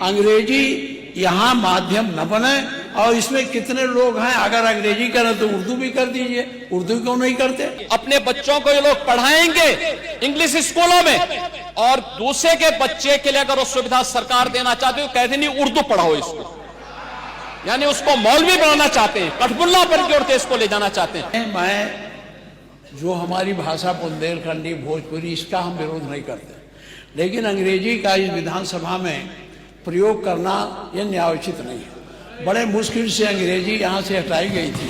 अंग्रेजी यहाँ माध्यम न बने। और इसमें कितने लोग हैं, अगर अंग्रेजी करें तो उर्दू भी कर दीजिए, उर्दू क्यों नहीं करते? अपने बच्चों को ये लोग पढ़ाएंगे इंग्लिश स्कूलों में, और दूसरे के बच्चे के लिए अगर वो सुविधा सरकार देना चाहते हो, कहते नहीं उर्दू पढ़ाओ इसको, यानी उसको मौलवी बनाना चाहते हैं, कठपुल्ला पर की ओर देश को ले जाना चाहते हैं। मैं जो हमारी भाषा बुंदेलखंडी भोजपुरी, इसका हम विरोध नहीं करते, लेकिन अंग्रेजी का इस विधानसभा में प्रयोग करना यह न्यायोचित नहीं है। बड़े मुश्किल से अंग्रेजी यहाँ से हटाई गई थी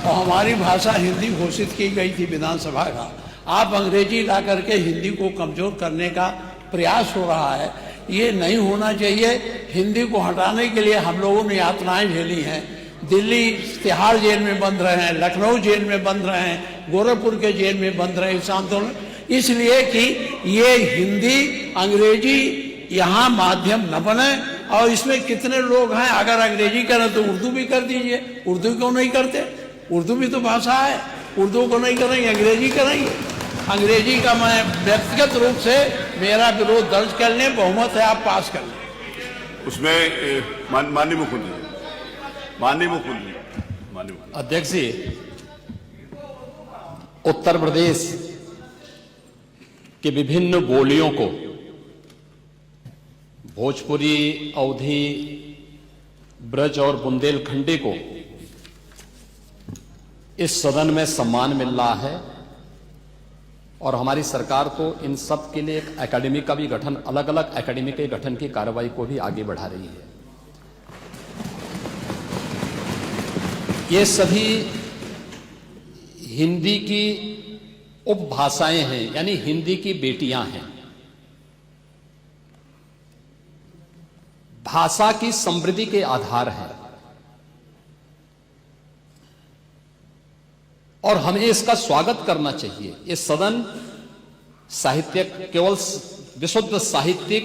और हमारी भाषा हिंदी घोषित की गई थी विधानसभा का। आप अंग्रेजी ला करके हिंदी को कमजोर करने का प्रयास हो रहा है, ये नहीं होना चाहिए। हिंदी को हटाने के लिए हम लोगों ने यातनाएं झेली हैं। दिल्ली तिहाड़ जेल में बंद रहे हैं, लखनऊ जेल में बंद रहे हैं, गोरखपुर के जेल में बंद रहे इस आंदोलन, इसलिए कि ये हिंदी अंग्रेजी यहाँ माध्यम न बने। और इसमें कितने लोग हैं, अगर अंग्रेजी करें तो उर्दू भी कर दीजिए, उर्दू क्यों नहीं करते? उर्दू भी तो भाषा है, उर्दू को नहीं करेंगे, अंग्रेजी करेंगे। अंग्रेजी का मैं व्यक्तिगत रूप से मेरा विरोध दर्ज कर लें, बहुमत है आप पास कर लें। उसमें माननीय मुख्यमंत्री अध्यक्ष जी, उत्तर प्रदेश के विभिन्न बोलियों को, भोजपुरी, अवधी, ब्रज और बुंदेलखंडी को इस सदन में सम्मान मिल रहा है, और हमारी सरकार तो इन सब के लिए एक एकेडमी का भी गठन, अलग अलग एकेडमी के गठन की कार्रवाई को भी आगे बढ़ा रही है। ये सभी हिंदी की उपभाषाएं हैं, यानी हिंदी की बेटियां हैं। भाषा की समृद्धि के आधार हैं, और हमें इसका स्वागत करना चाहिए। ये सदन साहित्यिक, केवल विशुद्ध साहित्यिक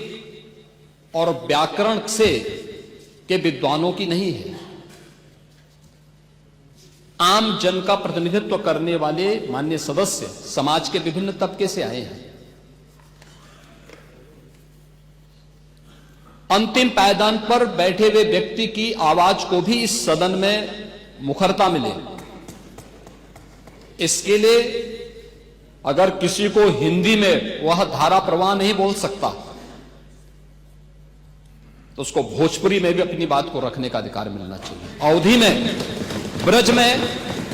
और व्याकरण से के विद्वानों की नहीं है, आम जन का प्रतिनिधित्व करने वाले माननीय सदस्य समाज के विभिन्न तबके से आए हैं। अंतिम पायदान पर बैठे हुए व्यक्ति की आवाज को भी इस सदन में मुखरता मिले, इसके लिए अगर किसी को हिंदी में वह धारा प्रवाह नहीं बोल सकता, तो उसको भोजपुरी में भी अपनी बात को रखने का अधिकार मिलना चाहिए, अवधी में, ब्रज में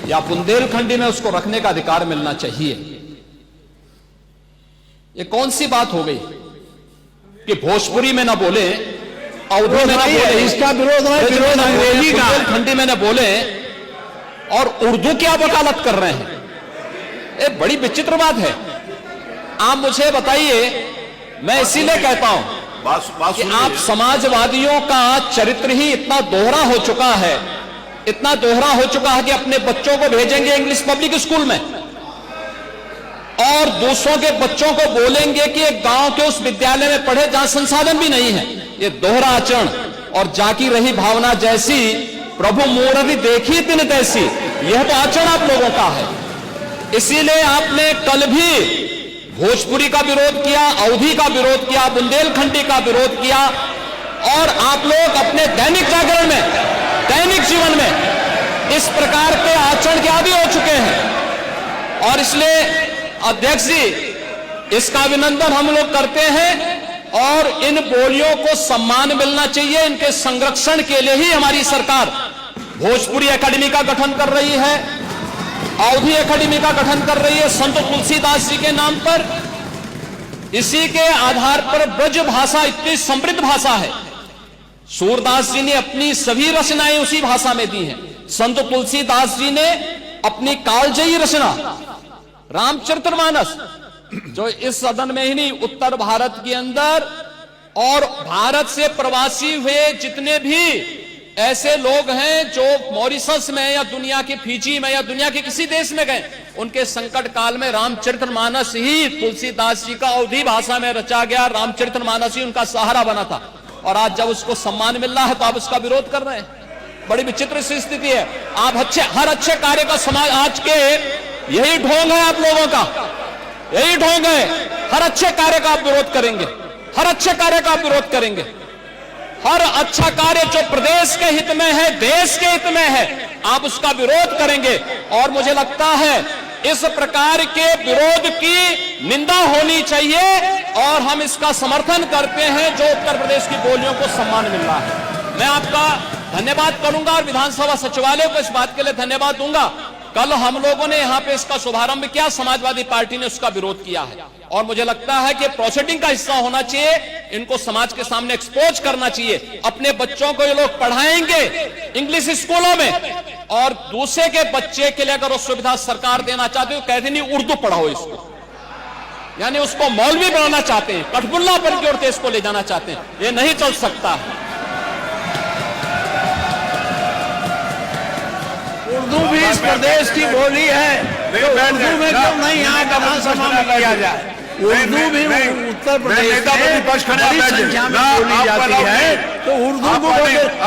या बुंदेलखंडी में उसको रखने का अधिकार मिलना चाहिए। ये कौन सी बात हो गई कि भोजपुरी में ना बोले, अवधी में ना बोले, इसका विरोध अंग्रेजी का, बुंदेलखंडी में ना बोले, और उर्दू क्या वकालत कर रहे हैं? ये बड़ी विचित्र बात है। आप मुझे बताइए, मैं इसीलिए कहता हूं कि आप समाजवादियों का चरित्र ही इतना दोहरा हो चुका है, इतना दोहरा हो चुका है कि अपने बच्चों को भेजेंगे इंग्लिश पब्लिक स्कूल में और दूसरों के बच्चों को बोलेंगे कि एक गांव के उस विद्यालय में पढ़े जहां संसाधन भी नहीं है। ये दोहरा आचरण और जाकी रही भावना जैसी, प्रभु मूर्ति देखी तिन तैसी, यह तो आचरण आप लोगों का है। इसीलिए आपने कल भी भोजपुरी का विरोध किया, अवधी का विरोध किया, बुंदेलखंडी का विरोध किया, और आप लोग अपने दैनिक जागरण में, दैनिक जीवन में इस प्रकार के आचरण के आदी हो चुके हैं। और इसलिए अध्यक्ष जी, इसका अभिनंदन हम लोग करते हैं, और इन बोलियों को सम्मान मिलना चाहिए। इनके संरक्षण के लिए ही हमारी सरकार भोजपुरी एकेडमी का गठन कर रही है, अवधी एकेडमी का गठन कर रही है संत तुलसीदास जी के नाम पर। इसी के आधार पर ब्रज भाषा इतनी समृद्ध भाषा है। सूरदास जी ने अपनी सभी रचनाएं उसी भाषा में दी हैं। संत तुलसीदास जी ने अपनी कालजयी रचना रामचरितमानस, जो इस सदन में ही नहीं, उत्तर भारत के अंदर और भारत से प्रवासी हुए जितने भी ऐसे लोग हैं जो मॉरिशस में या दुनिया के फिजी में या दुनिया के किसी देश में गए, उनके संकट काल में रामचरितमानस ही तुलसीदास जी का अवधी भाषा में रचा गया रामचरितमानस ही उनका सहारा बना था। और आज जब उसको सम्मान मिल रहा है तो आप उसका विरोध कर रहे हैं। बड़ी विचित्र सी स्थिति है। आप हर अच्छे कार्य का समाज, आज के यही ढोंग है आप लोगों का, यही ढोंग है। हर अच्छे कार्य का आप विरोध करेंगे, हर अच्छे कार्य का आप विरोध करेंगे। हर अच्छा कार्य जो प्रदेश के हित में है, देश के हित में है, आप उसका विरोध करेंगे। और मुझे लगता है इस प्रकार के विरोध की निंदा होनी चाहिए और हम इसका समर्थन करते हैं जो उत्तर प्रदेश की बोलियों को सम्मान मिल रहा है। मैं आपका धन्यवाद करूंगा और विधानसभा सचिवालय को इस बात के लिए धन्यवाद दूंगा। कल हम लोगों ने यहां पे इसका शुभारंभ किया, समाजवादी पार्टी ने उसका विरोध किया है और मुझे लगता है कि प्रोसीडिंग का हिस्सा होना चाहिए, इनको समाज के सामने एक्सपोज करना चाहिए। अपने बच्चों को ये लोग पढ़ाएंगे इंग्लिश स्कूलों में और दूसरे के बच्चे के लिए अगर वो सुविधा सरकार देना चाहती है तो कहते नहीं उर्दू पढ़ाओ इसको, यानी उसको मौलवी बनाना चाहते हैं, कठबुल्ला बन के देश को ले जाना चाहते हैं। ये नहीं चल सकता। उर्दू भी इस प्रदेश की बोली है, तो उर्दू में क्यों नहीं यहाँ विधानसभा में किया जाए? उर्दू भी उत्तर प्रदेश में बड़ी संख्या में बोली जाती है, तो उर्दू को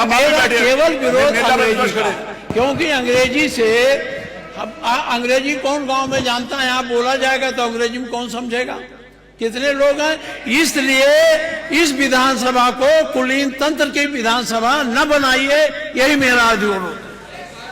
मेरा केवल विरोध अंग्रेजी का, क्योंकि अंग्रेजी से अंग्रेजी कौन गांव में जानता है? यहाँ बोला जाएगा तो अंग्रेजी में कौन समझेगा? कितने लोग हैं? इसलिए इस विधानसभा को कुलीन तंत्र की विधानसभा न बनाइए, यही मेरा अनुरोध।